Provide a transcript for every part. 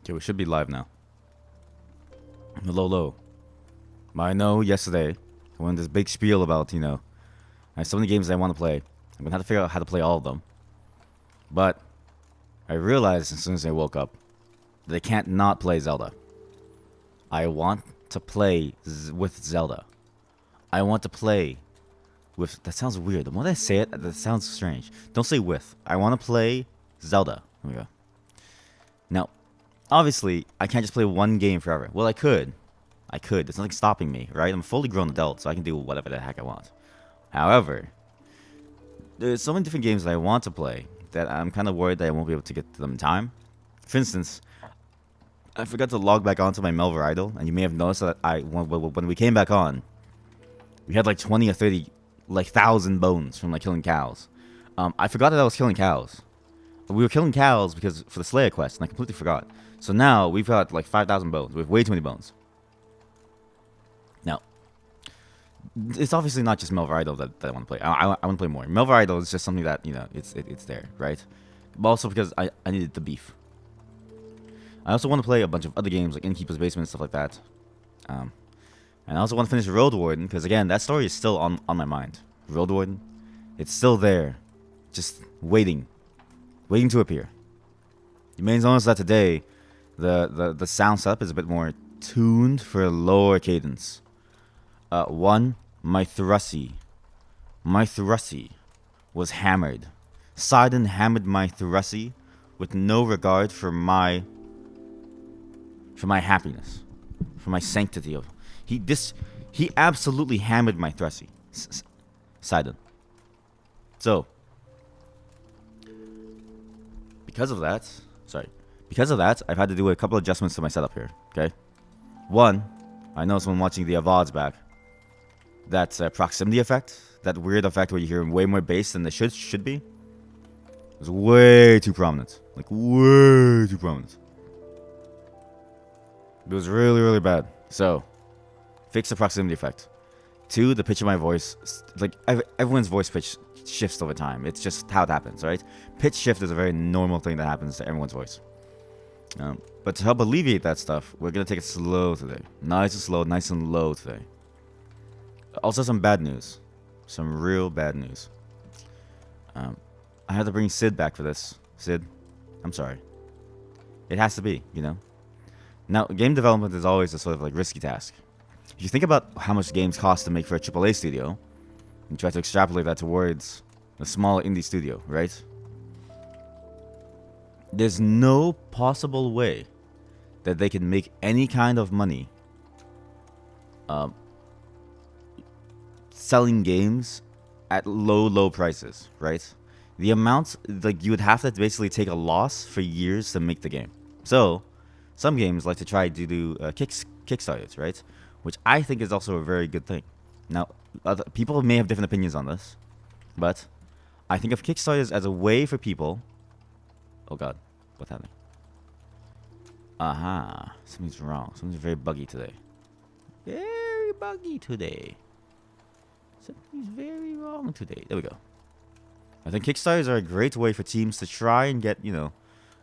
Okay, we should be live now. Hello. I know yesterday I went this big spiel about, I have so many games I want to play. I'm going to have to figure out how to play all of them. But I realized as soon as I woke up that I can't not play Zelda. I want to play with Zelda. I want to play with... That sounds weird. The more I say it, that sounds strange. Don't say with. I want to play Zelda. Here we go. Now, obviously, I can't just play one game forever. Well, I could. There's nothing stopping me, right? I'm a fully grown adult, so I can do whatever the heck I want. However, there's so many different games that I want to play that I'm kind of worried that I won't be able to get to them in time. For instance, I forgot to log back onto my Melver Idol, and you may have noticed that when we came back on, we had like 20 or 30, like 1,000 bones from like killing cows. I forgot that I was killing cows. We were killing cows because for the Slayer quest, and I completely forgot. So now we've got like 5,000 bones. We have way too many bones. Now, it's obviously not just Melver Idol that I want to play. I want to play more. Melver Idol is just something that, it's there, right? But also because I needed the beef. I also want to play a bunch of other games like Innkeeper's Basement, stuff like that. And I also want to finish Road Warden because, again, that story is still on my mind. Road Warden, it's still there, just waiting to appear. You may notice that today, the sound setup is a bit more tuned for a lower cadence. My Thrusy was hammered. Sidon hammered my Thrusy with no regard for my happiness, for my sanctity of he absolutely hammered my Thrusy. Sidon. So because of that, I've had to do a couple adjustments to my setup here. Okay, one, I know someone watching the VODs back. That proximity effect, that weird effect where you hear way more bass than they should be, was way too prominent. Like, way too prominent. It was really, really bad. So, fix the proximity effect. Two, the pitch of my voice. Like, everyone's voice pitch shifts over time. It's just how it happens, right? Pitch shift is a very normal thing that happens to everyone's voice. But to help alleviate that stuff, we're going to take it slow today. Nice and slow, nice and low today. Also, some bad news. Some real bad news. I had to bring Sid back for this. Sid, I'm sorry. It has to be, Now, game development is always a sort of like risky task. If you think about how much games cost to make for a AAA studio, and try to extrapolate that towards a small indie studio, right? There's no possible way that they can make any kind of money selling games at low prices, right? The amount, like, you would have to basically take a loss for years to make the game. So, some games like to try to do Kickstarters, right? Which I think is also a very good thing. Now, other people may have different opinions on this, but I think of Kickstarters as a way for people... Oh god, what's happening? Aha, something's wrong. Something's very buggy today. Very buggy today. Something's very wrong today. There we go. I think Kickstarters are a great way for teams to try and get, a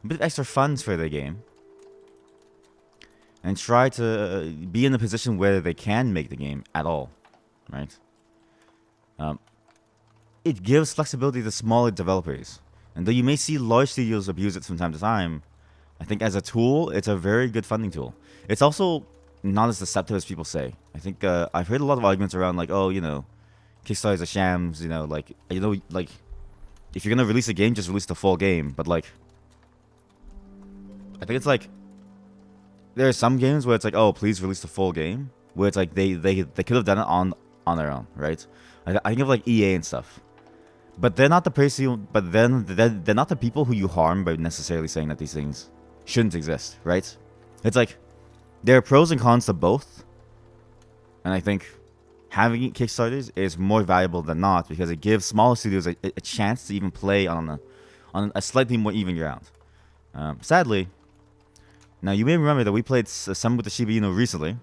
bit of extra funds for their game. And try to be in a position where they can make the game at all. Right? It gives flexibility to smaller developers. And though you may see large studios abuse it from time to time, I think as a tool, it's a very good funding tool. It's also not as deceptive as people say. I think I've heard a lot of arguments around like, oh, Kickstarters are shams, if you're gonna release a game, just release the full game. But like, I think it's like, there are some games where it's like, oh, please release the full game. Where it's like they could have done it on their own, right? I think of like EA and stuff. But they're not the person. But then they're not the people who you harm by necessarily saying that these things shouldn't exist, right? It's like there are pros and cons to both, and I think having Kickstarters is more valuable than not because it gives smaller studios a chance to even play on a slightly more even ground. Sadly, now you may remember that we played Summer with the Shiba Inu recently.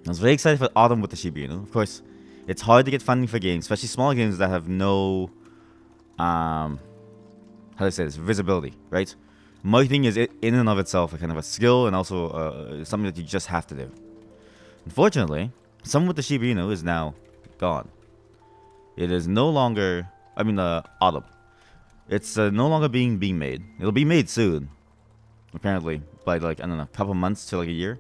I was very excited for Autumn with the Shiba Inu. Of course, it's hard to get funding for games, especially small games that have no, how do I say this, visibility, right? marketing is in and of itself a kind of a skill and also something that you just have to do. Unfortunately, some with the Shiba Inu is now gone. It is no longer, autumn. It's no longer being made. It'll be made soon, apparently, by like, I don't know, a couple months to like a year.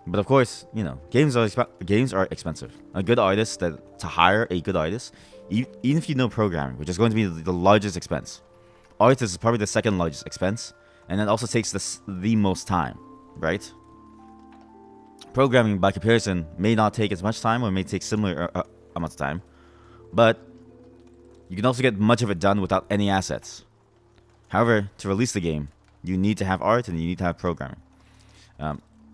But of course, games are expensive. A good artist to hire a good artist, even if you know programming, which is going to be the largest expense. Art is probably the second largest expense, and it also takes the most time, right? Programming, by comparison, may not take as much time or may take similar amounts of time, but you can also get much of it done without any assets. However, to release the game, you need to have art and you need to have programming.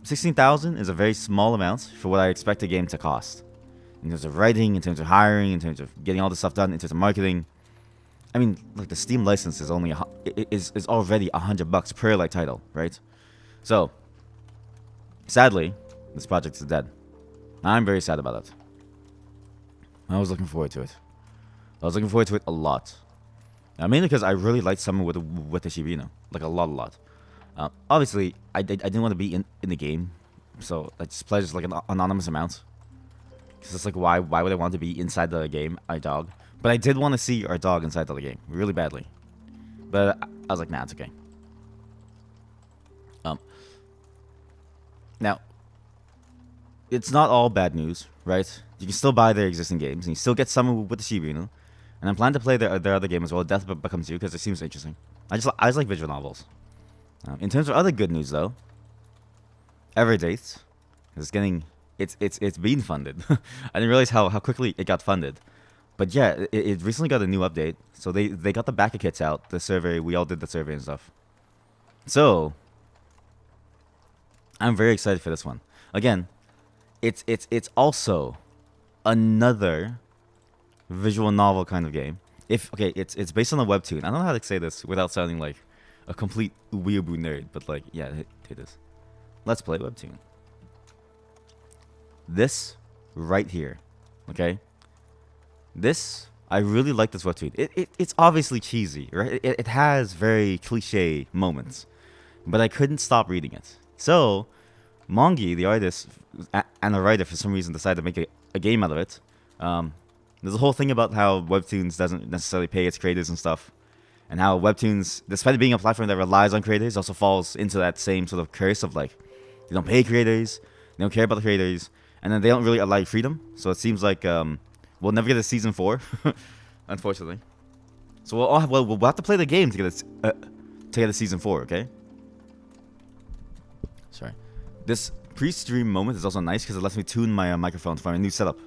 16,000 is a very small amount for what I expect a game to cost. In terms of writing, in terms of hiring, in terms of getting all this stuff done, in terms of marketing. I mean, like the Steam license is only is already $100 per like title, right? So, sadly, this project is dead. I'm very sad about it. I was looking forward to it. I was looking forward to it a lot. Mainly because I really liked Summer with the Shiba Inu. Like a lot. Obviously, I didn't want to be in the game, so I just played just like an anonymous amount. Because it's like, why would I want to be inside the game, our dog? But I did want to see our dog inside the game, really badly. But I was like, nah, it's okay. Now, it's not all bad news, right? You can still buy their existing games, and you still get some with the Shiba Inu. And I'm planning to play their other game as well, Death Becomes You, because it seems interesting. I just like visual novels. In terms of other good news, though, Everydate is getting it's being funded. I didn't realize how quickly it got funded, but yeah, it recently got a new update. So they got the backer kits out, the survey. We all did the survey and stuff. So I'm very excited for this one. Again, it's also another visual novel kind of game. It's based on a webtoon. I don't know how to say this without sounding like a complete weeaboo nerd, but like, yeah, it is. Let's play webtoon. This right here, okay? This, I really like this webtoon. It's obviously cheesy, right? It has very cliche moments, but I couldn't stop reading it. So, Mongi, the artist and the writer, for some reason decided to make a game out of it. There's a whole thing about how webtoons doesn't necessarily pay its creators and stuff. And how webtoons, despite it being a platform that relies on creators, also falls into that same sort of curse of like, they don't pay creators, they don't care about the creators, and then they don't really allow you freedom. So it seems like we'll never get a season 4, unfortunately. So we'll have to play the game to get a season 4, okay? Sorry. This pre-stream moment is also nice because it lets me tune my microphone for my new setup.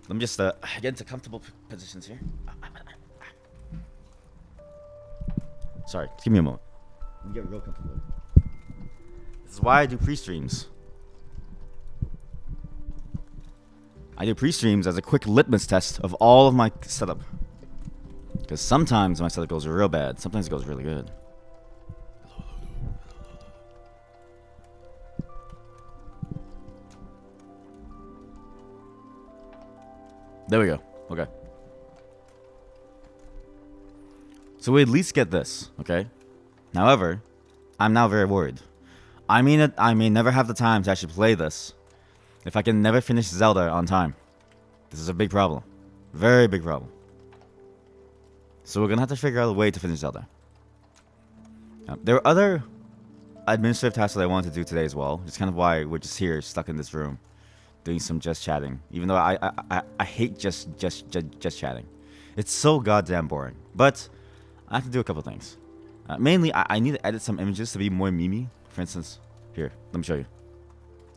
Let me just get into comfortable positions here. Sorry, just give me a moment. Let me get real comfortable. This is why I do pre-streams. I do pre-streams as a quick litmus test of all of my setup. Because sometimes my setup goes real bad. Sometimes it goes really good. There we go. Okay. So we at least get this, okay? However, I'm now very worried. I mean, I may never have the time to actually play this if I can never finish Zelda on time. This is a big problem. Very big problem. So we're gonna have to figure out a way to finish Zelda. There are other administrative tasks that I wanted to do today as well. It's kind of why we're just here, stuck in this room, doing some just chatting. Even though I hate just chatting. It's so goddamn boring. But I have to do a couple things. Mainly, I need to edit some images to be more memey. For instance, here, let me show you.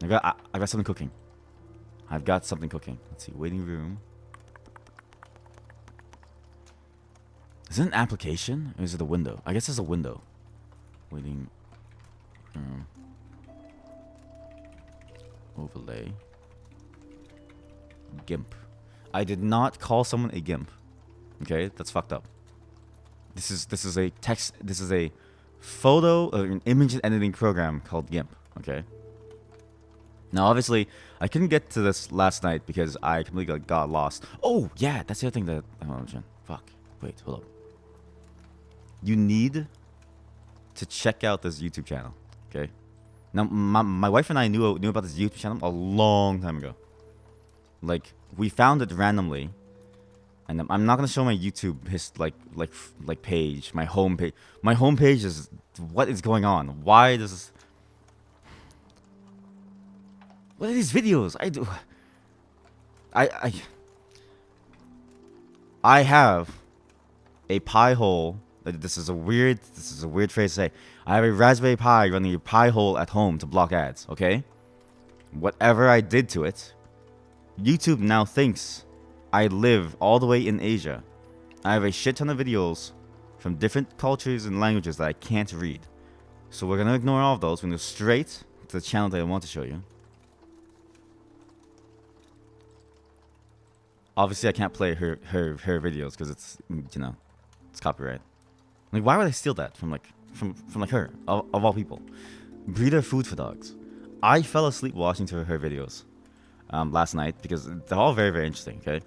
I got something cooking. I've got something cooking. Let's see, waiting room. Is it an application or is it a window? I guess it's a window. Waiting room. Overlay. GIMP. I did not call someone a GIMP. Okay, that's fucked up. This is a text. This is a photo or an image editing program called GIMP. Okay. Now, obviously, I couldn't get to this last night because I completely got lost. Oh yeah, that's the other thing that I want to mention. Fuck. Wait, hold up. you need to check out this YouTube channel. Okay. Now, my wife and I knew about this YouTube channel a long time ago. Like, we found it randomly, and I'm not gonna show my YouTube page, my homepage. My homepage is what is going on. Why does what are these videos? I I have a pie hole. This is a weird phrase to say. I have a Raspberry Pi running a pie hole at home to block ads. Okay. Whatever I did to it, YouTube now thinks I live all the way in Asia. I have a shit ton of videos from different cultures and languages that I can't read. So we're gonna ignore all of those. We're gonna go straight to the channel that I want to show you. Obviously, I can't play her videos because it's, you know, it's copyright. Like, why would I steal that from her of all people? Breeder food for dogs. I fell asleep watching to her videos last night because they're all very, very interesting. Okay,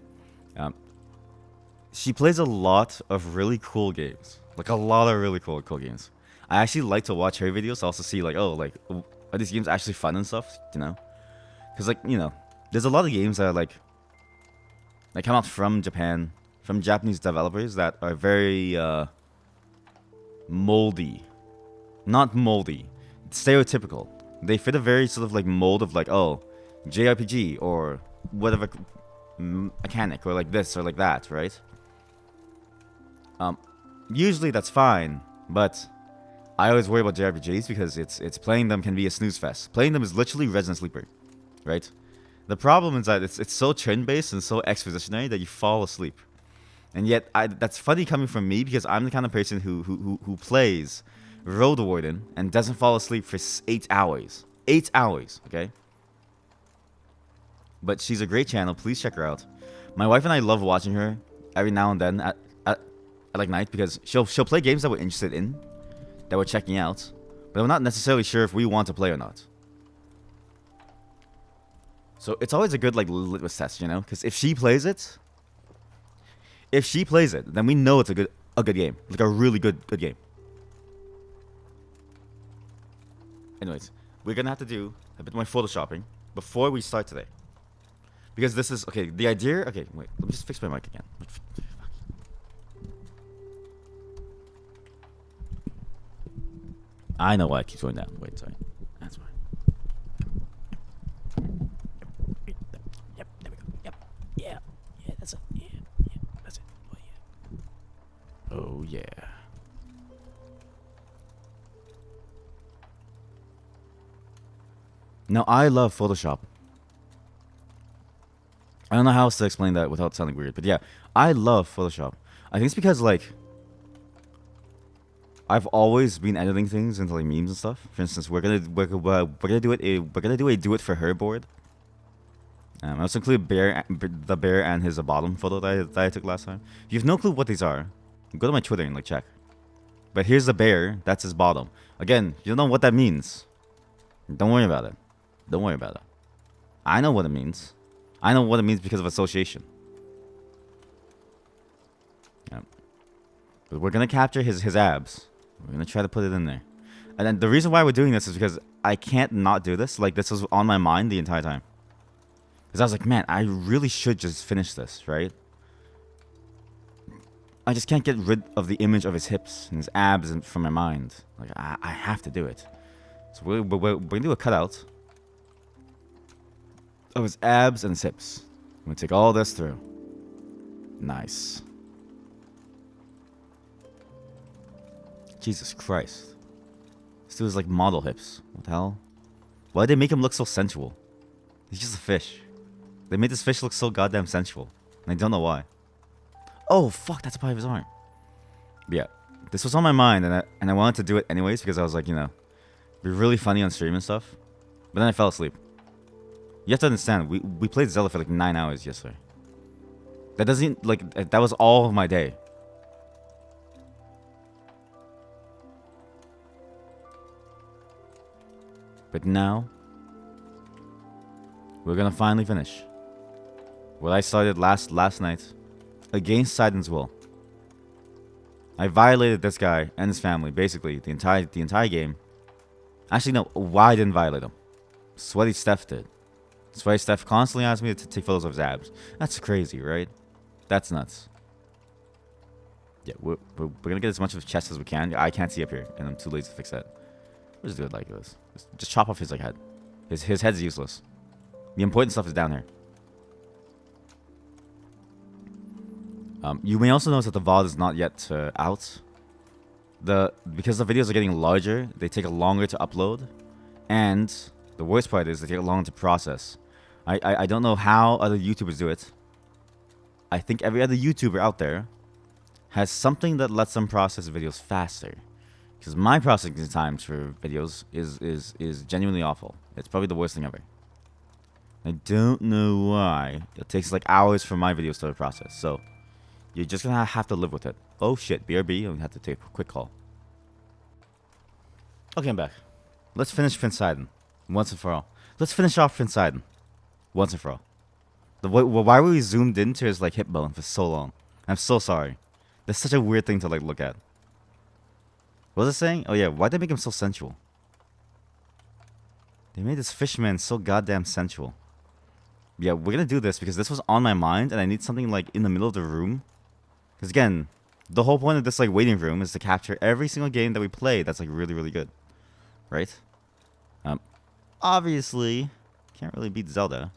she plays a lot of really cool games, like a lot of really cool games. I actually like to watch her videos to also see like, oh, like, are these games actually fun and stuff, you know? Because, like, you know, there's a lot of games that are like come out from Japan, from Japanese developers that are very moldy. Not moldy, stereotypical. They fit a very sort of like mold of like, oh, JRPG or whatever mechanic, or like this or like that, right? Usually that's fine, but I always worry about JRPGs because it's playing them can be a snooze fest. Playing them is literally Resident Sleeper, right? The problem is that it's so turn-based and so expositionary that you fall asleep. And yet, that's funny coming from me because I'm the kind of person who plays Road Warden and doesn't fall asleep for 8 hours. 8 hours, okay? But she's a great channel. Please check her out. My wife and I love watching her every now and then at like night because she'll play games that we're interested in, that we're checking out, but we're not necessarily sure if we want to play or not. So it's always a good like litmus test, you know? Because if she plays it, then we know it's a good game, like a really good game. Anyways, we're gonna have to do a bit more photoshopping before we start today, because this is okay. The idea. Okay, wait. Let me just fix my mic again. I know why it keeps going down. Wait, sorry. That's why. Yep, there we go. Yep. Yeah, that's it. Yeah, that's it. Oh, yeah. Now, I love Photoshop. I don't know how else to explain that without sounding weird, but yeah, I love Photoshop. I think it's because, like, I've always been editing things into like memes and stuff. For instance, we're gonna do a do it for her board. I also include the bear and his bottom photo that I took last time. If you have no clue what these are, go to my Twitter and like check. But here's the bear. That's his bottom. Again, you don't know what that means. Don't worry about it. Don't worry about it. I know what it means. I know what it means because of association. Yeah. But we're gonna capture his abs. We're gonna try to put it in there. And then the reason why we're doing this is because I can't not do this. Like, this was on my mind the entire time. Because I was like, man, I really should just finish this, right? I just can't get rid of the image of his hips and his abs from my mind. Like, I have to do it. So we're gonna do a cutout of his abs and his hips. I'm gonna take all this through. Nice. Jesus Christ. This dude is like model hips. What the hell? Why did they make him look so sensual? He's just a fish. They made this fish look so goddamn sensual. And I don't know why. Oh, fuck, that's part of his arm. But yeah, this was on my mind, and I wanted to do it anyways because I was like, you know, it'd be really funny on stream and stuff. But then I fell asleep. You have to understand, we played Zelda for like 9 hours yesterday. That doesn't, like, that was all of my day. But now, we're gonna finally finish what I started last night, against Sidon's will. I violated this guy and his family, basically the entire game. Actually, no. Why I didn't violate him? Sweaty Steph did. Sweaty Steph constantly asked me to take photos of his abs. That's crazy, right? That's nuts. Yeah, we're gonna get as much of his chest as we can. I can't see up here, and I'm too lazy to fix that. We'll just do it like this. Just chop off his like head. His head's useless. The important stuff is down here. You may also notice that the VOD is not yet out. Because the videos are getting larger, they take longer to upload, and the worst part is they take longer to process. I don't know how other YouTubers do it. I think every other YouTuber out there has something that lets them process videos faster. Because my processing times for videos is genuinely awful. It's probably the worst thing ever. I don't know why. It takes like hours for my videos to process. So you're just gonna have to live with it. Oh shit, BRB, and we have to take a quick call. Okay, I'm back. Let's finish Prince Sidon once and for all. Let's finish off Prince Sidon once and for all. Why were we zoomed into his like hip bone for so long? I'm so sorry. That's such a weird thing to like look at. What was it saying? Oh yeah, why'd they make him so sensual? They made this fishman so goddamn sensual. Yeah, we're gonna do this because this was on my mind and I need something like in the middle of the room. Because again, the whole point of this like waiting room is to capture every single game that we play that's like really, really good. Right? Obviously, can't really beat Zelda.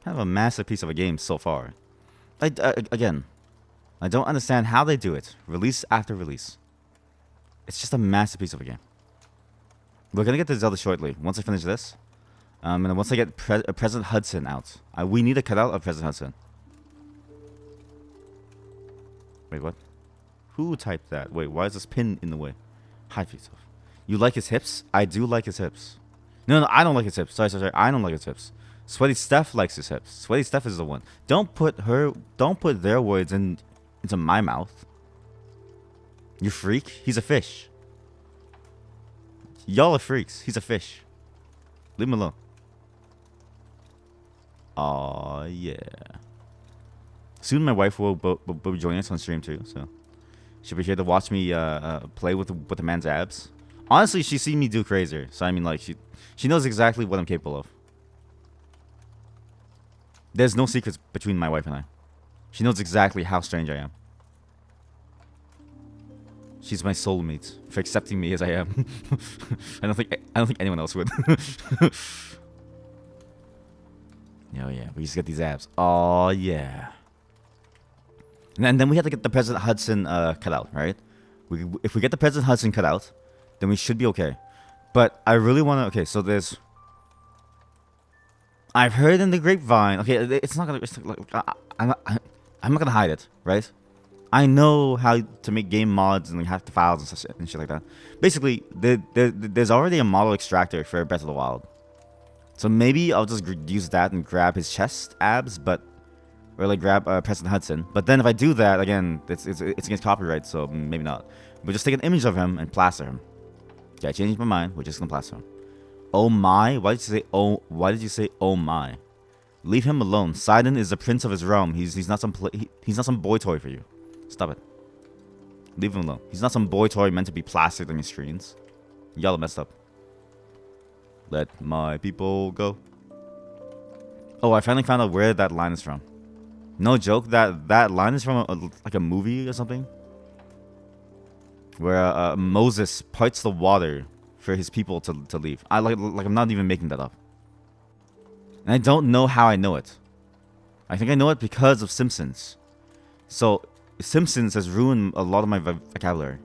Kind of a massive piece of a game so far. Again, I don't understand how they do it. Release after release. It's just a massive piece of a game. We're gonna get to Zelda shortly. Once I finish this. And then once I get President Hudson out. We need a cutout of President Hudson. Wait, what? Who typed that? Wait, why is this pin in the way? Hide yourself. You like his hips? I do like his hips. No, I don't like his hips. Sorry. I don't like his hips. Sweaty Steph likes his hips. Sweaty Steph is the one. Don't put their words into my mouth. You freak. He's a fish. Y'all are freaks. He's a fish. Leave him alone. Aw, yeah. Soon my wife will be joining us on stream too, so she'll be here to watch me play with the man's abs. Honestly, she's seen me do crazier, so I mean, like, she knows exactly what I'm capable of. There's no secrets between my wife and I. She knows exactly how strange I am. She's my soulmate for accepting me as I am. I don't think anyone else would. Oh yeah, we just get these abs. Oh yeah. And then we have to get the President Hudson cut out, right? If we get the President Hudson cut out, then we should be okay. But I really want to. Okay, so there's. I've heard in the grapevine. Okay, it's not gonna. I'm not gonna hide it, right? I know how to make game mods and hack the files and shit like that. Basically, there's already a model extractor for Breath of the Wild. So maybe I'll just use that and grab his chest abs, or like grab President Hudson. But then if I do that, again, it's against copyright, so maybe not. We'll just take an image of him and plaster him. Okay, I changed my mind. We're just gonna plaster him. Oh my? Why did you say oh? Why did you say oh my? Leave him alone. Sidon is the prince of his realm. He's not some he's not some boy toy for you. Stop it. Leave him alone. He's not some boy toy meant to be plastered on your screens. Y'all are messed up. Let my people go. Oh, I finally found out where that line is from. No joke, that line is from like a movie or something. Where Moses parts the water for his people to leave. I'm not even making that up. And I don't know how I know it. I think I know it because of Simpsons. So Simpsons has ruined a lot of my vocabulary.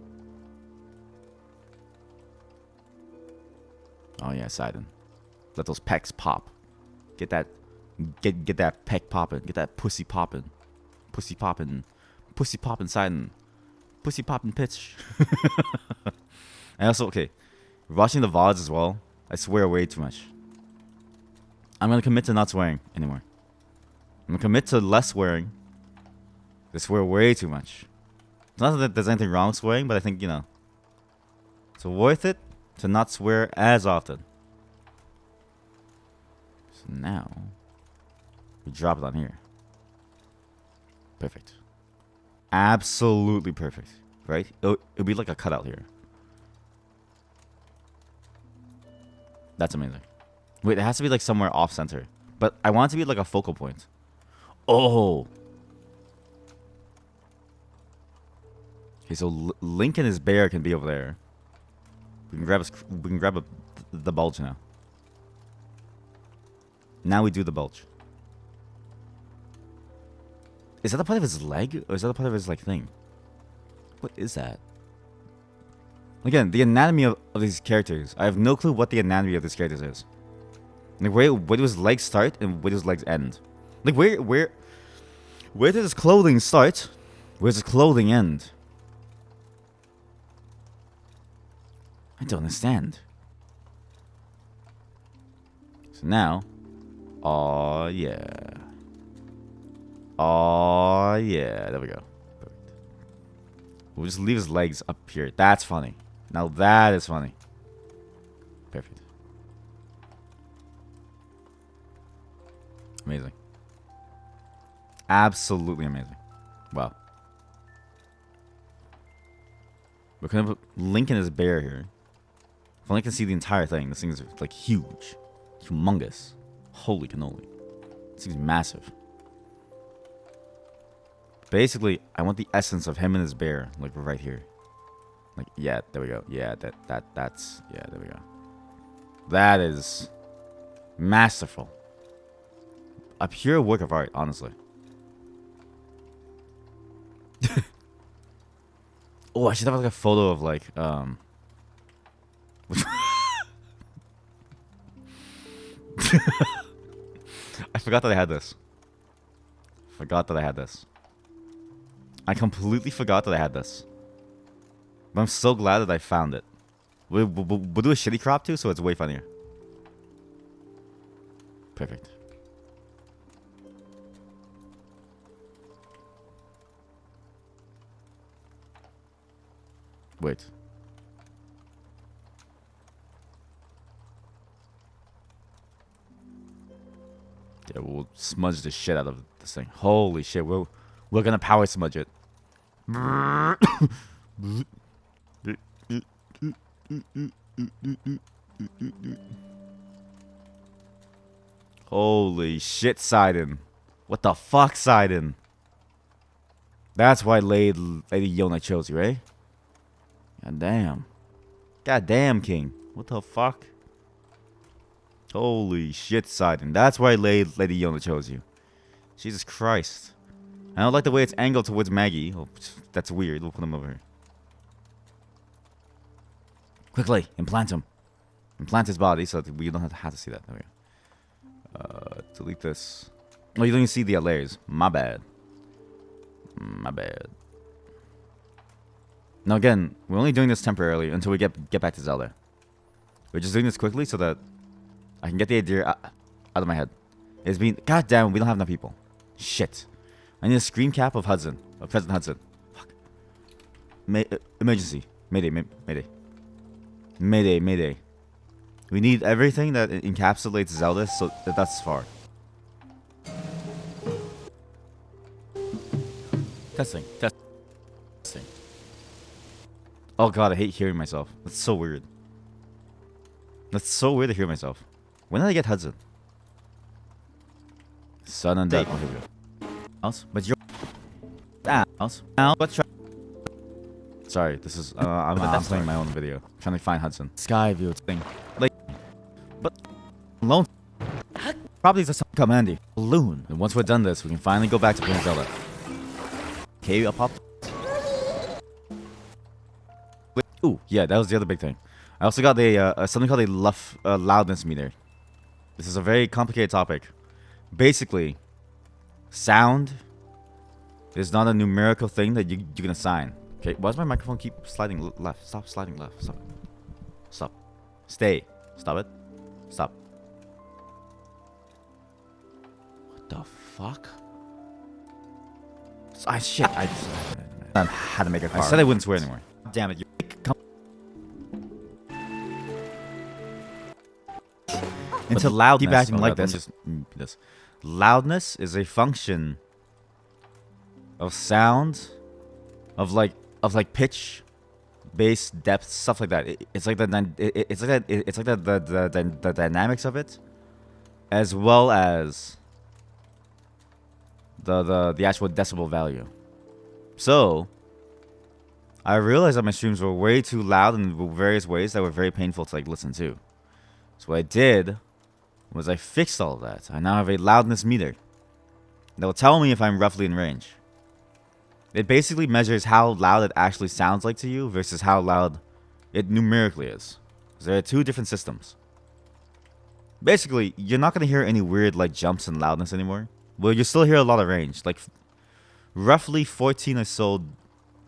Oh yeah, Sidon. Let those pecs pop. Get that peck popping. Get that pussy popping. Pussy popping. Pussy popping Sidon. Pussy popping pitch. And also, okay, watching the VODs as well, I swear way too much. I'm gonna commit to not swearing anymore. I'm gonna commit to less swearing. I swear way too much. It's not that there's anything wrong with swearing, but I think, you know, it's worth it to not swear as often. So now, we drop it on here. Perfect. Absolutely perfect. right? It'll be like a cutout here. That's amazing. Wait, it has to be like somewhere off center. But I want it to be like a focal point. Oh. Okay, so Link and his bear can be over there. We can grab the bulge now. Now we do the bulge. Is that a part of his leg? Or is that a part of his, like, thing? What is that? Again, the anatomy of these characters. I have no clue what the anatomy of these characters is. Like, where do his legs start and where do his legs end? Like, where does his clothing start? Where's his clothing end? I don't understand. So now... Aw, yeah. Aw, yeah. There we go. Perfect. We'll just leave his legs up here. That's funny. Now that is funny. Perfect. Amazing. Absolutely amazing. Wow. We're gonna put Link and his bear here. If only I can see the entire thing. This thing is like huge. Humongous. Holy cannoli. This thing's massive. Basically, I want the essence of him and his bear, like right here. Like, yeah, there we go. Yeah, that's yeah, there we go. That is masterful. A pure work of art, honestly. Oh, I should have like a photo of like I forgot that I had this. I completely forgot that I had this. But I'm so glad that I found it. We'll do a shitty crop too, so it's way funnier. Perfect. Wait. Yeah, we'll smudge the shit out of this thing. Holy shit, we're gonna power smudge it. Holy shit, Sidon. What the fuck, Sidon? That's why Lady Yona chose you, eh? God damn. God damn, King. What the fuck? Holy shit, Sidon. That's why Lady Yona chose you. Jesus Christ. I don't like the way it's angled towards Maggie. Oh, that's weird. We'll put him over here. Quickly, implant him. Implant his body so that we don't have to see that. There we go. Delete this. Oh, you don't even see the layers. My bad. My bad. Now again, we're only doing this temporarily until we get back to Zelda. We're just doing this quickly so that I can get the idea out of my head. It's been... God damn, we don't have enough people. Shit. I need a screen cap of Hudson. Of President Hudson. Fuck. Emergency. Mayday, mayday. Mayday, mayday. We need everything that encapsulates Zelda so that that's far. Testing. Testing. Oh god, I hate hearing myself. That's so weird. That's so weird to hear myself. When did I get Hudson? Son and date. Oh, here we go. Else? But you're... Else? Now, let's try... Sorry, this is... I'm playing my own video. Trying to find Hudson. Sky view thing. Like... But... Alone... Probably just come handy. Balloon. And once we're done this, we can finally go back to playing Zelda. Okay, I'll pop... Ooh, yeah, that was the other big thing. I also got a something called a loudness meter. This is a very complicated topic. Basically, sound is not a numerical thing that you can assign. Okay, why does my microphone keep sliding left? Stop sliding left. Stop. Stop. Stay. Stop it. Stop. What the fuck? Shit. I had to make it far. I said I wouldn't swear anymore. Damn it. Into loudness. Keep acting like this. Loudness is a function of sound, of like of like pitch, bass, depth, stuff like that. It's like the dynamics of it, as well as the actual decibel value. So I realized that my streams were way too loud in various ways that were very painful to like listen to. So what I did was I fixed all of that. I now have a loudness meter that will tell me if I'm roughly in range. It basically measures how loud it actually sounds like to you versus how loud it numerically is. There are two different systems. Basically, you're not going to hear any weird like jumps in loudness anymore. Well, you still hear a lot of range, like roughly 14 or so,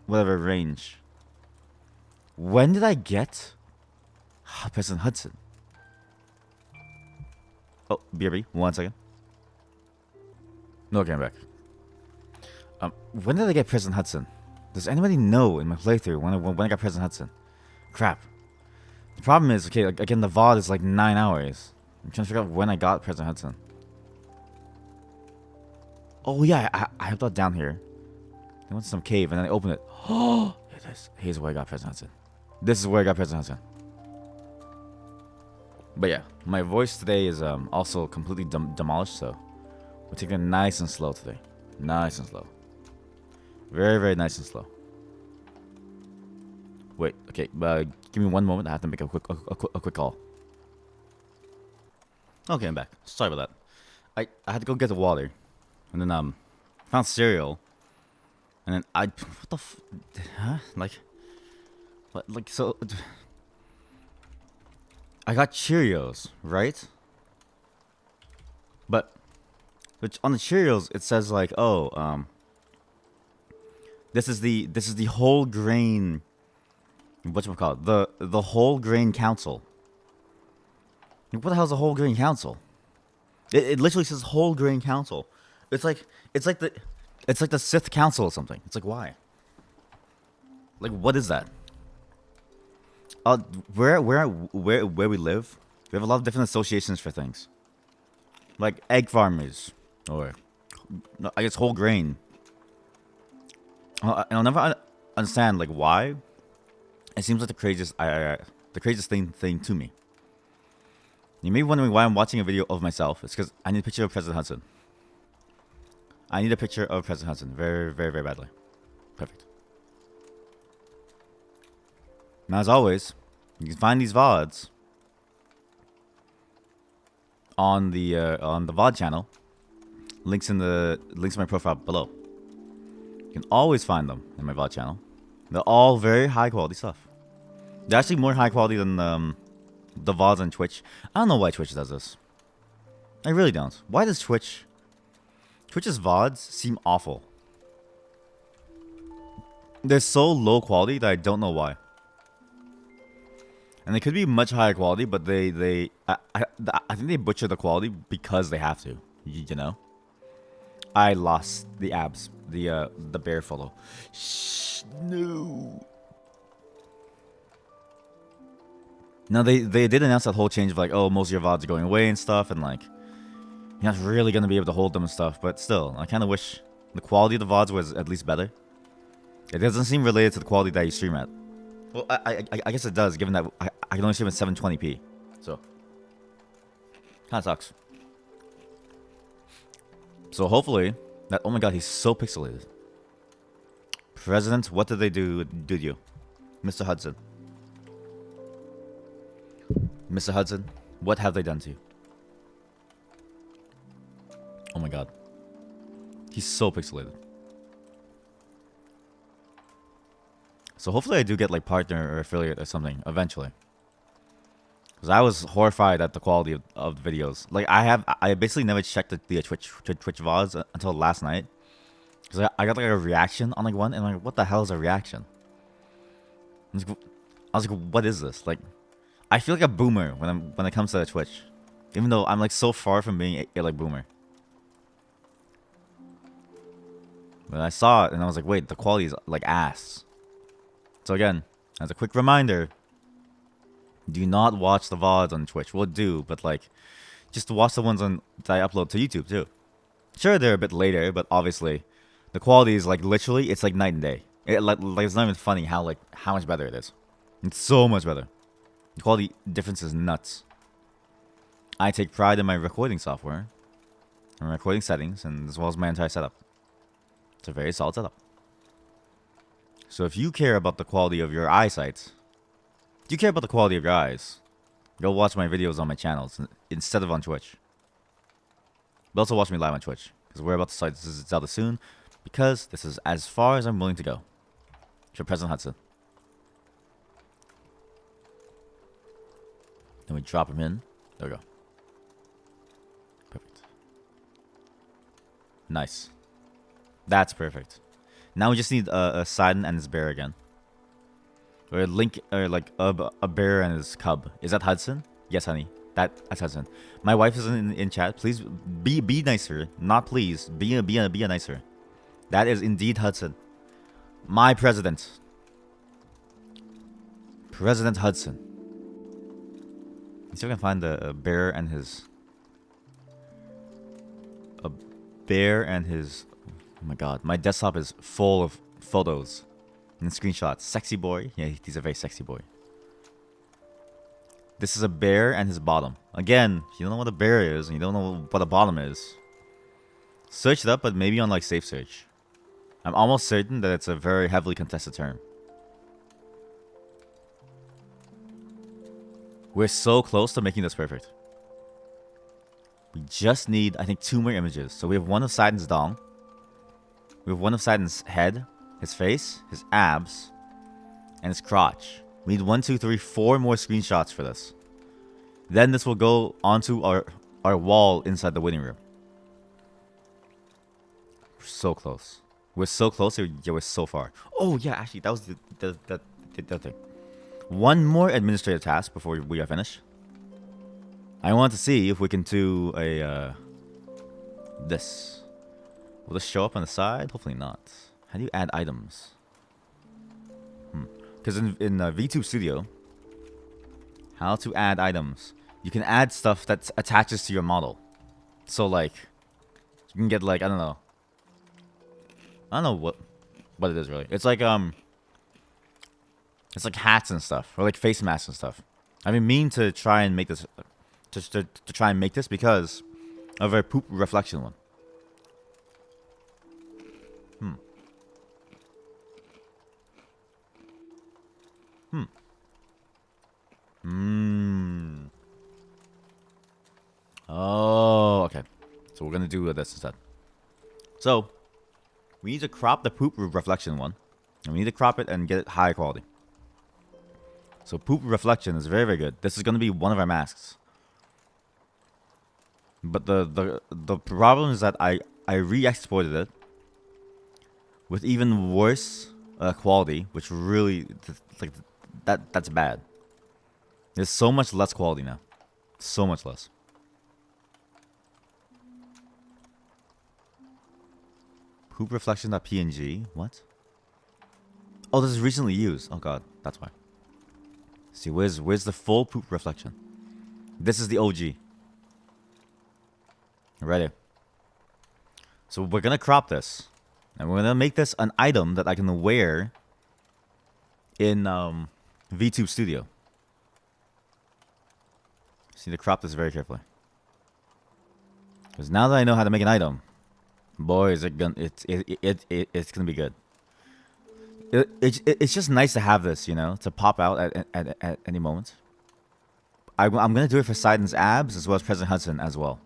whatever range. When did I get President Hudson? Oh, BRB, 1 second. No, okay, I'm back. When did I get President Hudson? Does anybody know in my playthrough when I got President Hudson? Crap. The problem is, okay, like, again, the VOD is like 9 hours. I'm trying to figure out when I got President Hudson. Oh yeah, I have that down here. I went to some cave and then I opened it. Oh, it is. Here's where I got President Hudson. This is where I got President Hudson. But yeah, my voice today is also completely demolished, so we're taking it nice and slow today. Nice and slow. Very, very nice and slow. Wait, okay, give me 1 moment. I have to make a quick call. Okay, I'm back. Sorry about that. I had to go get the water, and then found cereal, and then what the huh? Like so. I got Cheerios, right? But which on the Cheerios it says like, oh, this is the whole grain. Whatchamacallit? The whole grain council. What the hell is a whole grain council? It literally says whole grain council. It's like the Sith council or something. It's like, why? Like, what is that? Where we live, we have a lot of different associations for things. Like egg farmers, or I guess whole grain. And I'll never understand like why. It seems like the craziest thing to me. You may be wondering why I'm watching a video of myself. It's because I need a picture of President Hudson. I need a picture of President Hudson very, very, very badly. Perfect. Now, as always, you can find these VODs on the VOD channel. Links in my profile below. You can always find them in my VOD channel. They're all very high quality stuff. They're actually more high quality than the VODs on Twitch. I don't know why Twitch does this. I really don't. Why does Twitch's VODs seem awful? They're so low quality that I don't know why. And they could be much higher quality, but I think they butcher the quality because they have to. You know. I lost the abs, the bear follow. Shh, no. Now they did announce that whole change of like, oh, most of your VODs are going away and stuff, and like you're not really gonna be able to hold them and stuff. But still, I kind of wish the quality of the VODs was at least better. It doesn't seem related to the quality that you stream at. Well, I guess it does, given that I can only stream at 720p. So kind of sucks. So hopefully that. Oh my god, he's so pixelated. President, what did they do to you, Mr. Hudson? Mr. Hudson, what have they done to you? Oh my god. He's so pixelated. So hopefully I do get like partner or affiliate or something eventually. Because I was horrified at the quality of the videos. Like I basically never checked the Twitch VODs until last night. Because I got like a reaction on like one, and I'm like, what the hell is a reaction? I was like, what is this? Like, I feel like a boomer when it comes to Twitch, even though I'm like so far from being a like boomer. But I saw it and I was like, wait, the quality is like ass. So again, as a quick reminder, do not watch the VODs on Twitch. Well, do, but like, just watch the ones that I upload to YouTube too. Sure, they're a bit later, but obviously, the quality is like literally, it's like night and day. Like it's not even funny how much better it is. It's so much better. The quality difference is nuts. I take pride in my recording software, and recording settings, and as well as my entire setup. It's a very solid setup. So if you care about the quality of your eyesight, if you care about the quality of your eyes, go watch my videos on my channels instead of on Twitch. But also watch me live on Twitch, because we're about to start Zelda soon, because this is as far as I'm willing to go. For President Hudson. Then we drop him in. There we go. Perfect. Nice. That's perfect. Now we just need a Sidon and his bear again. Or a Link, or like a bear and his cub. Is that Hudson? Yes, honey. That's Hudson. My wife is in chat. Please be nicer. Not please. Be a nicer. That is indeed Hudson. My president. President Hudson. Let's see if I can find a bear and his. A bear and his. Oh my god. My desktop is full of photos and screenshots. Sexy boy. Yeah, he's a very sexy boy. This is a bear and his bottom. Again, you don't know what a bear is and you don't know what a bottom is. Search it up, but maybe on like safe search. I'm almost certain that it's a very heavily contested term. We're so close to making this perfect. We just need, I think, 2 more images. So we have one of Sidon's dong. We have one of Sidon's head, his face, his abs, and his crotch. We need 1, 2, 3, 4 more screenshots for this. Then this will go onto our wall inside the waiting room. We're so close. We're so close. Yeah, we're so far. Oh yeah, actually, that was the thing. One more administrative task before we are finished. I want to see if we can do a this. Will this show up on the side? Hopefully not. How do you add items? Because in VTube Studio, how to add items. You can add stuff that attaches to your model. So like, you can get like, I don't know what it is really. It's like hats and stuff, or like face masks and stuff. I've been meaning to try and make this, to try and make this because of a poop reflection one. Oh, okay. So we're gonna do this instead. So we need to crop the poop reflection one, and we need to crop it and get it high quality. So poop reflection is very, very good. This is gonna be one of our masks. But the problem is that I re-exported it with even worse quality, which really like that's bad. There's so much less quality now, so much less. Poop reflection.png. What? Oh, this is recently used. Oh god, that's why. See, where's the full poop reflection? This is the OG. Ready. So we're gonna crop this, and we're gonna make this an item that I can wear in VTube Studio. Just need to crop this very carefully, because now that I know how to make an item, boy, is it gonna it's gonna be good. It's just nice to have this, you know, to pop out at any moment. I'm gonna do it for Sidon's abs as well as President Hudson as well.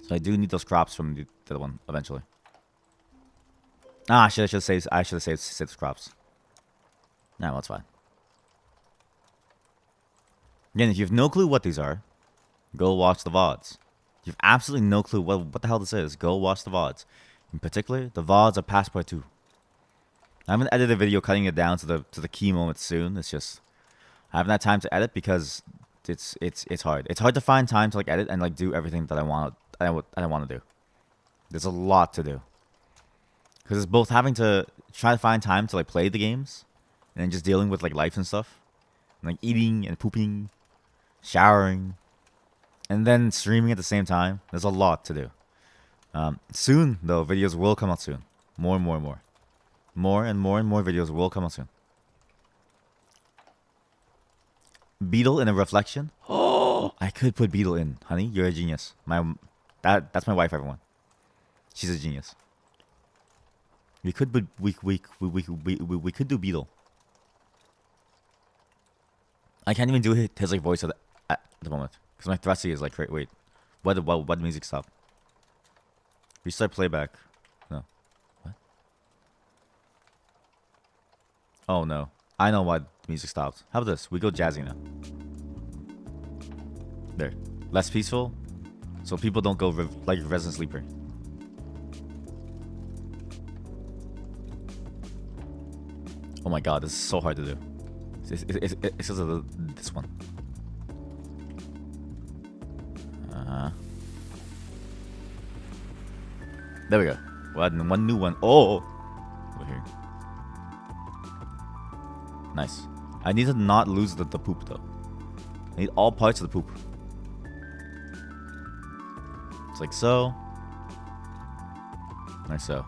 So I do need those crops from the other one eventually. Ah, I should have saved the crops. Nah, well, that's fine. Again, if you have no clue what these are, go watch the VODs. If you have absolutely no clue what the hell this is, go watch the VODs. In particular, the VODs of Passport 2. I haven't edited a video cutting it down to the key moments soon. It's just I haven't had time to edit because it's hard. It's hard to find time to like edit and like do everything that I want to do. There's a lot to do. Because it's both having to try to find time to like play the games and then just dealing with like life and stuff. And, like eating and pooping, showering, and then streaming at the same time. There's a lot to do. Soon though, videos will come out soon. More and more and more. More and more and more videos will come out soon. Beetle in a reflection. Oh, I could put Beetle in. Honey, you're a genius. That's my wife, everyone. She's a genius. We could do Beetle. I can't even do his like voice at the moment because my thrusty is like wait. What the music stop? Restart playback. No. What? Oh no. I know why the music stopped. How about this? We go jazzy now. There. Less peaceful. So people don't go like Resident Sleeper. Oh my god, this is so hard to do. It's because of this one. There we go. One new one. Oh! Over here. Nice. I need to not lose the poop though. I need all parts of the poop. It's like so. Like so.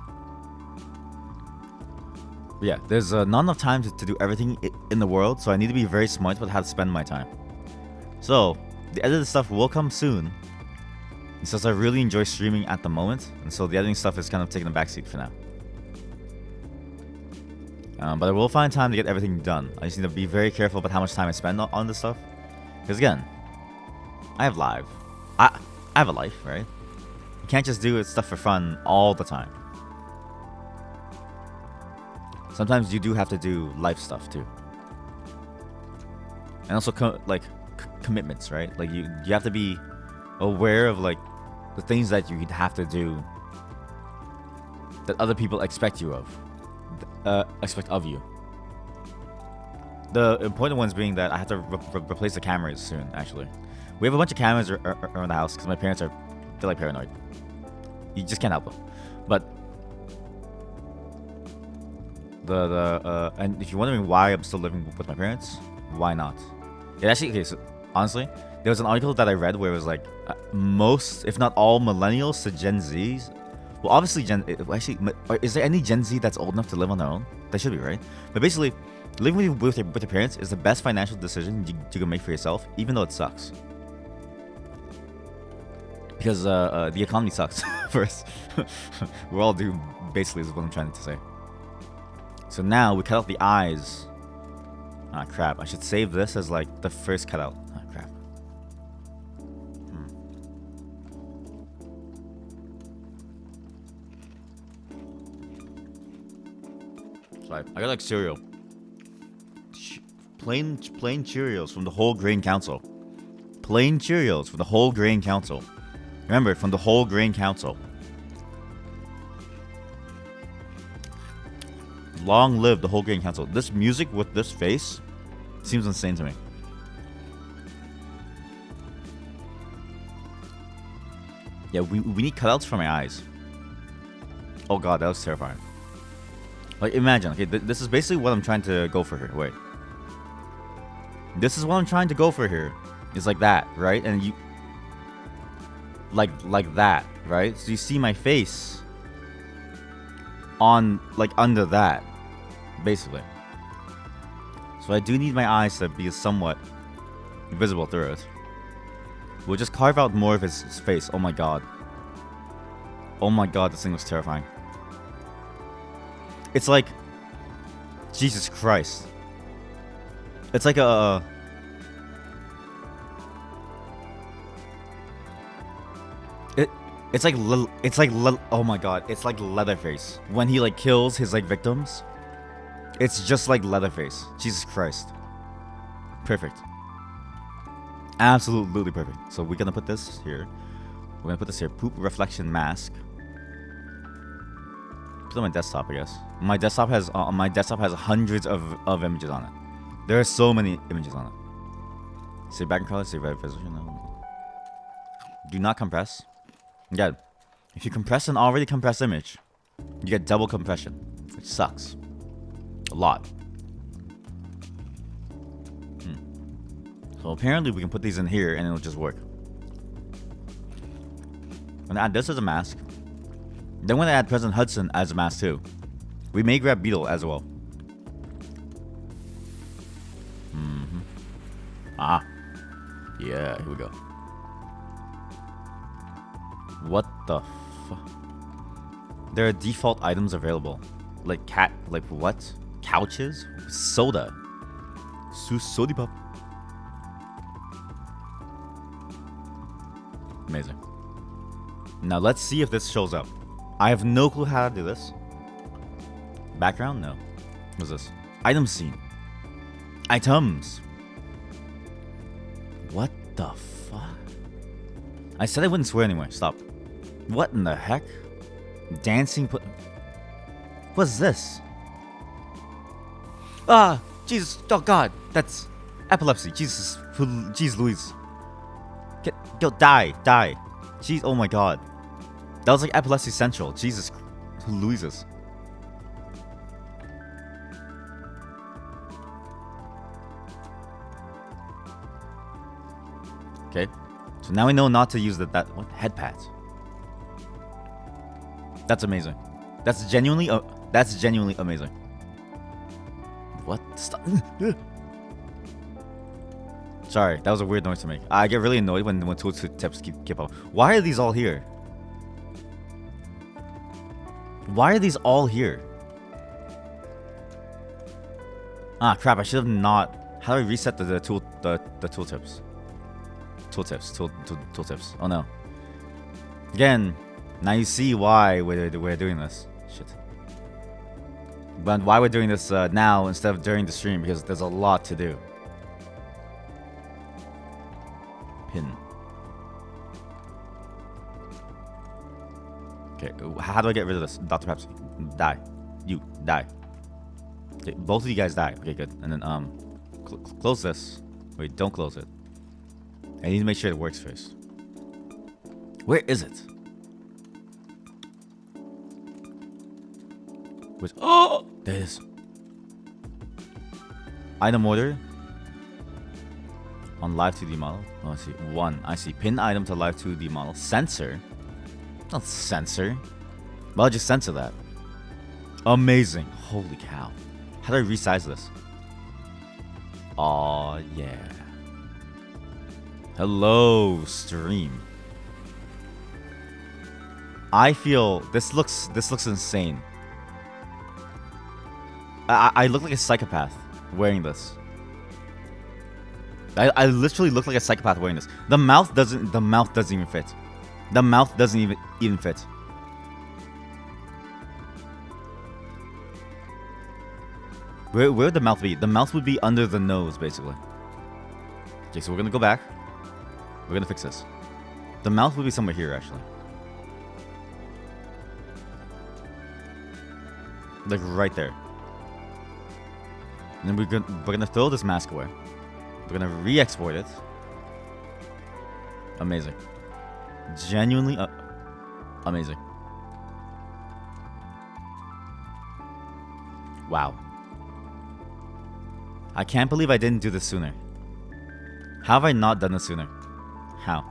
But yeah, there's not enough time to do everything in the world, so I need to be very smart about how to spend my time. So, the edited stuff will come soon. And since I really enjoy streaming at the moment, and so the editing stuff is kind of taking a backseat for now. But I will find time to get everything done. I just need to be very careful about how much time I spend on this stuff. Because again, I have life. I have a life, right? You can't just do stuff for fun all the time. Sometimes you do have to do life stuff too. And also commitments, right? Like you have to be aware of like the things that you have to do that other people expect you of. Expect of you. The important ones being that I have to replace the cameras soon, actually. We have a bunch of cameras around the house because my parents they're like paranoid. You just can't help them. But and if you're wondering why I'm still living with my parents, why not? It actually, okay, so honestly, there was an article that I read where it was like most, if not all, millennials to Gen Zs. Well, obviously, is there any Gen Z that's old enough to live on their own? They should be, right? But basically, living with your parents is the best financial decision you can make for yourself, even though it sucks. Because the economy sucks, first. We're all doomed, basically, is what I'm trying to say. So now we cut out the eyes. Ah, crap. I should save this as like the first cutout. Ah, crap. Sorry. I got like cereal. Plain Cheerios from the Whole Grain Council. Plain Cheerios from the Whole Grain Council. Remember, from the Whole Grain Council. Long live the Whole Grain Council. This music with this face seems insane to me. Yeah, we need cutouts for my eyes. Oh god, that was terrifying. Like, imagine, okay, this is basically what I'm trying to go for here. Wait. This is what I'm trying to go for here. It's like that, right? And you... Like that, right? So you see my face on, like, under that. Basically. So I do need my eyes to be somewhat visible through it. We'll just carve out more of his face. Oh my god. Oh my god, this thing was terrifying. It's like... Jesus Christ. It's like a... It's like oh my god, it's like Leatherface when he like kills his like victims. It's just like Leatherface. Jesus Christ. Perfect. Absolutely perfect. So we're gonna put this here. We're gonna put this here. Poop reflection mask. Put it on my desktop, I guess. My desktop has hundreds of images on it. There are so many images on it. Save background color. Save resolution. No. Do not compress. Again, if you compress an already compressed image, you get double compression, which sucks. A lot. So apparently we can put these in here and it'll just work. I'm gonna add this as a mask. Then we're gonna add President Hudson as a mask too. We may grab Beetle as well. Ah. Yeah, here we go. What the fuck? There are default items available. Like what? Couches? Soda. Sodi pop. Amazing. Now let's see if this shows up. I have no clue how to do this. Background? No. What's this? Item scene. Items. What the fuck? I said I wouldn't swear anyway. Stop. What in the heck? Dancing What's this? Ah! Jesus! Oh God! That's epilepsy. Jesus! Jeez Louise! Go die! Die! Jeez! Oh my God! That was like epilepsy central. Jesus Louises. Okay. So now we know not to use what head pads. That's amazing. That's genuinely amazing. What? Stop. Sorry, that was a weird noise to make. I get really annoyed when tooltips keep up. Why are these all here? Why are these all here? Ah, crap! I should have not. How do I reset the tooltips? Tooltips. Oh no. Again, now you see why we're doing this. Shit. But why we're doing this now instead of during the stream, because there's a lot to do. Pin. Okay, how do I get rid of this? Dr. Pepsi. Die. You, die. Okay, both of you guys die. Okay, good. And then, close this. Wait, don't close it. I need to make sure it works first. Where is it? Which? Oh! There it is. Item order. On live 2D model. Oh, I see. 1. I see. Pin item to live 2D model. Sensor. Not sensor. Well, I'll just censor that. Amazing. Holy cow. How do I resize this? Aw, yeah. Hello, stream. I feel this looks insane. I look like a psychopath wearing this. I literally look like a psychopath wearing this. The mouth doesn't even fit. The mouth doesn't even fit. Where would the mouth be? The mouth would be under the nose, basically. Okay, so we're gonna go back. We're gonna fix this. The mouth would be somewhere here, actually. Like right there. And then we're gonna throw this mask away. We're gonna re-export it. Amazing. Genuinely amazing. Wow. I can't believe I didn't do this sooner. How have I not done this sooner? How?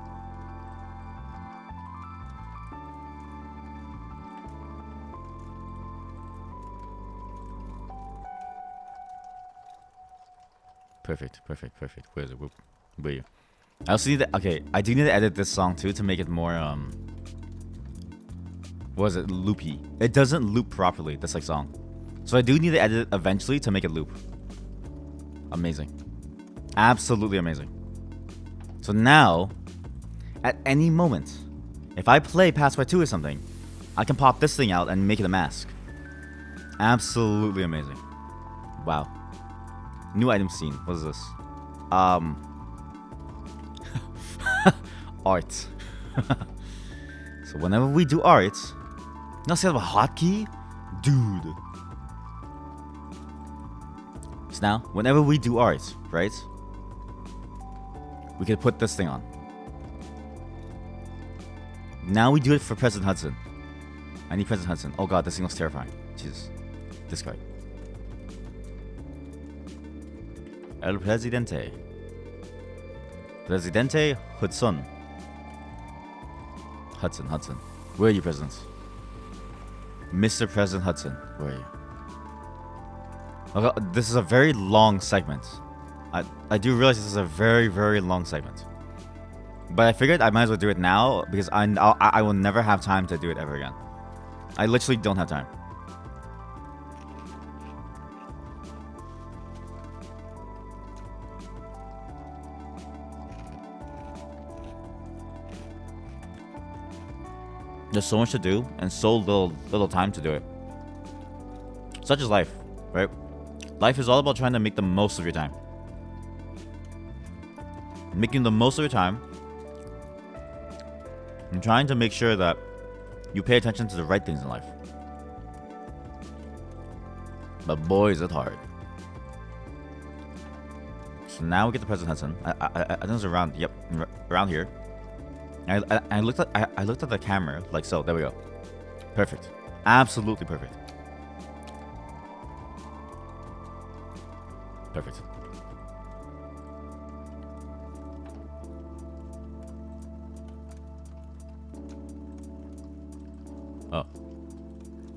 Perfect. Where is it? Where are you? I also need to, okay, I do need to edit this song too to make it more, what is it? Loopy. It doesn't loop properly, this like song. So I do need to edit it eventually to make it loop. Amazing. Absolutely amazing. So now, at any moment, if I play Password 2 or something, I can pop this thing out and make it a mask. Absolutely amazing. Wow. New item scene. What is this? Art. So whenever we do art, now see I have a hotkey? Dude. So now, whenever we do art, right? We can put this thing on. Now we do it for President Hudson. I need President Hudson. Oh god, this thing looks terrifying. Jesus. This guy. El Presidente. Presidente Hudson. Hudson. Where are you, President? Mr. President Hudson. Where are you? This is a very long segment. I do realize this is a very, very long segment. But I figured I might as well do it now because I will never have time to do it ever again. I literally don't have time. There's so much to do and so little time to do it. Such is life, right? Life is all about trying to make the most of your time. Making the most of your time and trying to make sure that you pay attention to the right things in life. But boy, is it hard. So now we get to President Hudson. I think it's around, yep, around here. I looked at the camera like so. There we go. Perfect. Absolutely perfect. Perfect. Oh.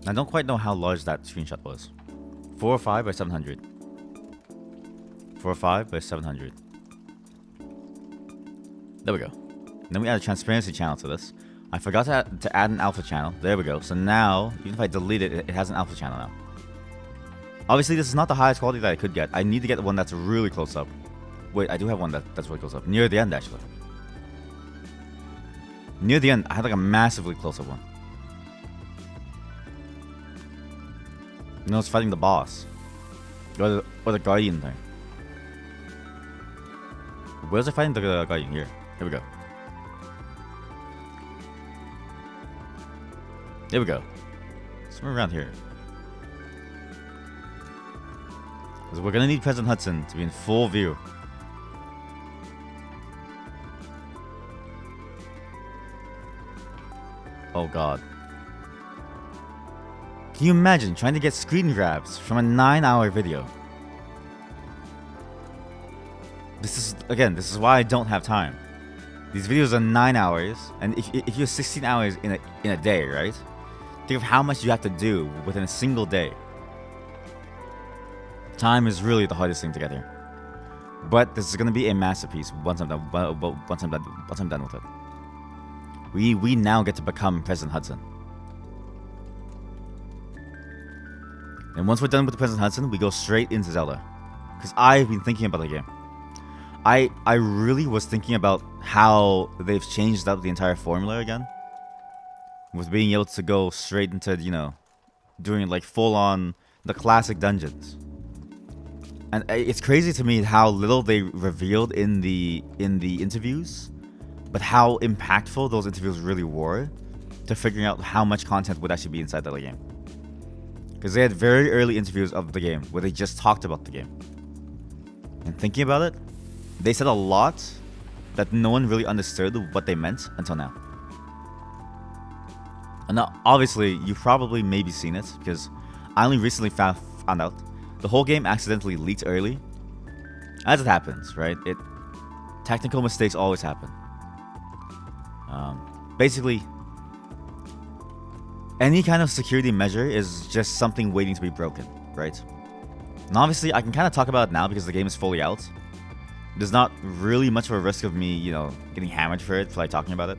I don't quite know how large that screenshot was. 405 by 700. 405 by 700. There we go. Then we add a transparency channel to this. I forgot to add an alpha channel. There we go. So now, even if I delete it, it has an alpha channel now. Obviously, this is not the highest quality that I could get. I need to get one that's really close up. Wait, I do have one that's really close up. Near the end, actually. Near the end, I had like a massively close up one. You know, it's fighting the boss. Or the guardian thing. Where's it fighting the guardian? Here. Here we go. There we go. Somewhere around here. Because we're gonna need President Hudson to be in full view. Oh god. Can you imagine trying to get screen grabs from a 9-hour video? This is why I don't have time. These videos are 9 hours, and if you're 16 hours in a day, right? Think of how much you have to do within a single day. Time is really the hardest thing to get here. But this is gonna be a masterpiece once I'm done. Once I'm done with it. We now get to become President Hudson. And once we're done with the President Hudson, we go straight into Zelda. Because I've been thinking about the game. I really was thinking about how they've changed up the entire formula again. With being able to go straight into, you know, doing like full on the classic dungeons. And it's crazy to me how little they revealed in the interviews, but how impactful those interviews really were to figuring out how much content would actually be inside the game. Because they had very early interviews of the game where they just talked about the game. And thinking about it, they said a lot that no one really understood what they meant until now. And now, obviously, you've probably maybe seen it, because I only recently found out. The whole game accidentally leaked early. As it happens, right? Technical mistakes always happen. Basically, any kind of security measure is just something waiting to be broken, right? And obviously, I can kind of talk about it now because the game is fully out. There's not really much of a risk of me, you know, getting hammered for it, for like talking about it.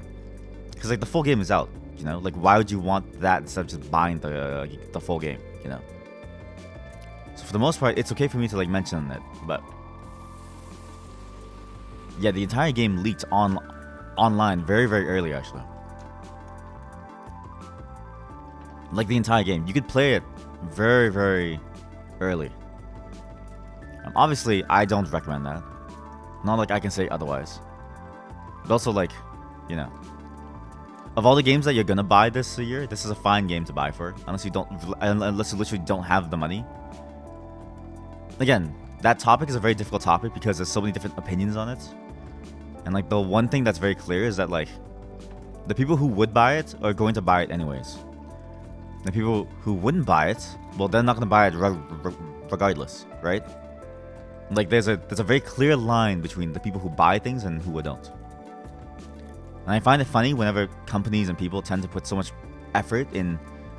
Because like the full game is out, you know? Like why would you want that instead of just buying the full game, you know? So for the most part, it's okay for me to like mention it, but yeah, the entire game leaked online very, very early actually. Like the entire game, you could play it very, very early. Obviously, I don't recommend that. Not like I can say otherwise. But also like, you know, of all the games that you're gonna buy this year, this is a fine game to buy for, unless you literally don't have the money. Again, that topic is a very difficult topic because there's so many different opinions on it. And like the one thing that's very clear is that like the people who would buy it are going to buy it anyways. The people who wouldn't buy it, well, they're not gonna buy it regardless, right? Like there's a very clear line between the people who buy things and who don't. And I find it funny whenever companies and people tend to put so much effort in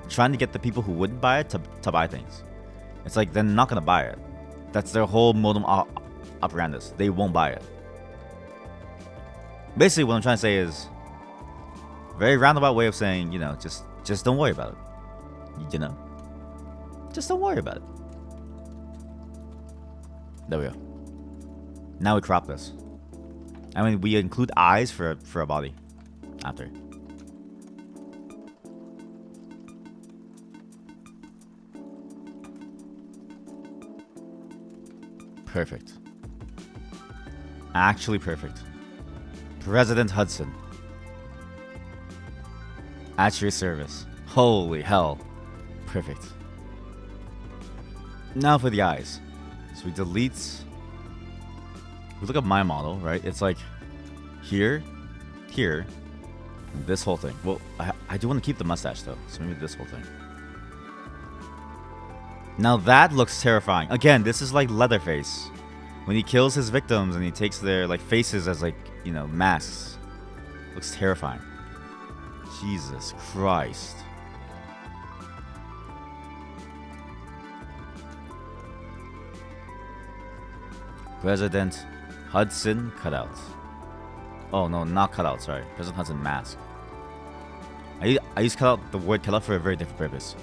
trying to get the people who wouldn't buy it to buy things. it's like they're not gonna buy it. That's their whole modem operandus. They won't buy it. Basically, what I'm trying to say is very roundabout way of saying, you know, just don't worry about it. You know, just don't worry about it. There we go. Now we crop this. I mean, we include eyes for a body after. Perfect. Actually perfect. President Hudson. At your service. Holy hell. Perfect. Now for the eyes. So we delete. We look at my model, right? It's like here, here, and this whole thing. Well, I do want to keep the mustache though, so maybe this whole thing. Now that looks terrifying. Again, this is like Leatherface. When he kills his victims and he takes their like faces as like, you know, masks. Looks terrifying. Jesus Christ. President Hudson cutout. Oh no, not cutout, sorry. President Hudson mask. I use cutout, the word cutout for a very different purpose.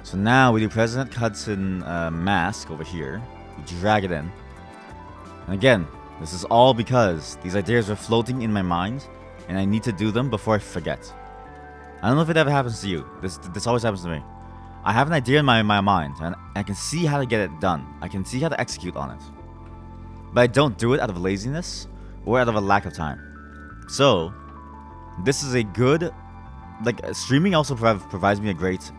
So now we do President Hudson mask over here. We drag it in. And again, this is all because these ideas are floating in my mind and I need to do them before I forget. I don't know if it ever happens to you. This always happens to me. I have an idea in my mind and I can see how to get it done. I can see how to execute on it. But I don't do it out of laziness or out of a lack of time. So, this is a good, like, streaming also provides me a great,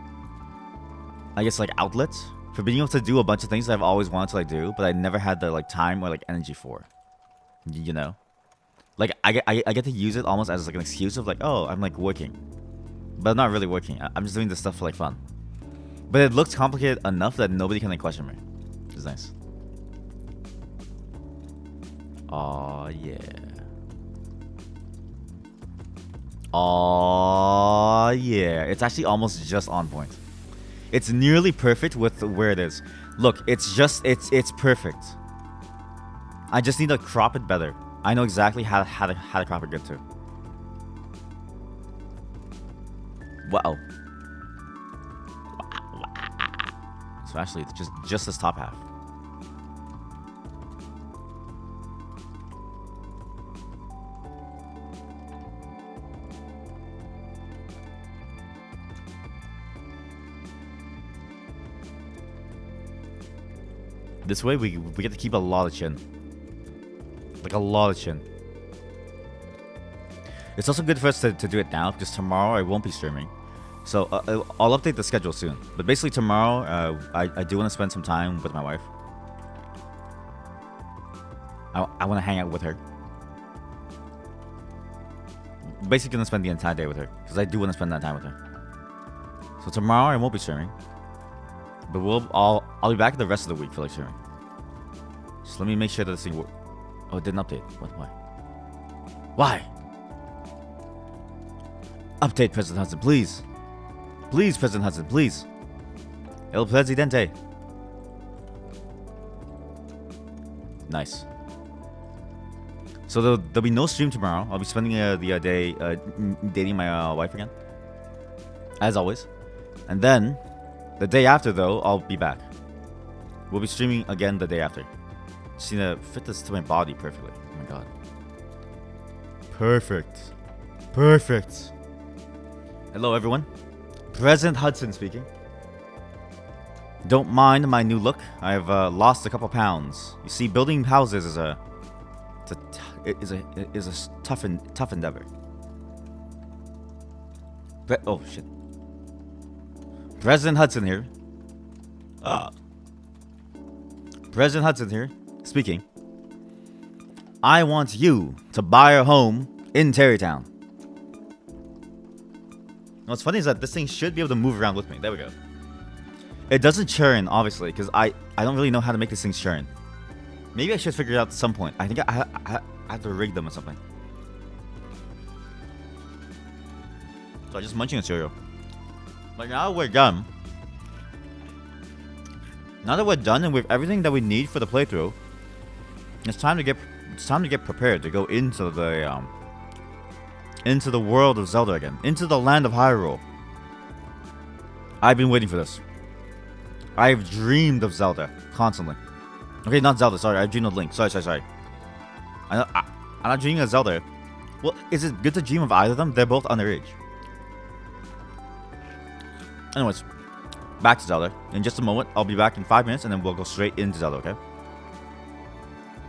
I guess, like, outlet for being able to do a bunch of things that I've always wanted to, like, do, but I never had the, like, time or, like, energy for. You know? Like, I get to use it almost as, like, an excuse of, like, oh, I'm, like, working. But I'm not really working. I'm just doing this stuff for, like, fun. But it looks complicated enough that nobody can, like, question me. Which is nice. Aw, yeah. Aw, yeah. It's actually almost just on point. It's nearly perfect with where it is. Look, it's perfect. I just need to crop it better. I know exactly how to crop it good too. Wow. So actually, it's just this top half. This way, we get to keep a lot of chin. Like a lot of chin. It's also good for us to do it now, because tomorrow I won't be streaming. So I'll update the schedule soon. But basically tomorrow, I do want to spend some time with my wife. I want to hang out with her. Basically going to spend the entire day with her, because I do want to spend that time with her. So tomorrow I won't be streaming. But I'll be back the rest of the week for like streaming. Just let me make sure that this thing works. Oh, it didn't update. What? Why? Why? Update, President Hudson, please. Please, President Hudson, please. El Presidente. Nice. So there'll be no stream tomorrow. I'll be spending the day dating my wife again. As always. And then, the day after, though, I'll be back. We'll be streaming again the day after. Just need to fit this to my body perfectly. Oh my god. Perfect. Perfect. Hello, everyone. President Hudson speaking. Don't mind my new look. I've lost a couple pounds. You see, building houses is a tough endeavor. Oh shit. President Hudson here. President Hudson here, speaking. I want you to buy a home in Terrytown. What's funny is that this thing should be able to move around with me. There we go. It doesn't churn, obviously, because I don't really know how to make this thing churn. Maybe I should figure it out at some point. I think I have to rig them or something. So I'm just munching a cereal. But now we're done. Now that we're done and with everything that we need for the playthrough, it's time to get prepared to go into the world of Zelda again, into the land of Hyrule. I've been waiting for this. I've dreamed of Zelda constantly. Okay, not Zelda. Sorry, I dreamed of Link. Sorry. I'm not dreaming of Zelda. Well, is it good to dream of either of them? They're both underage. Anyways, back to Zelda. In just a moment, I'll be back in 5 minutes, and then we'll go straight into Zelda. Okay.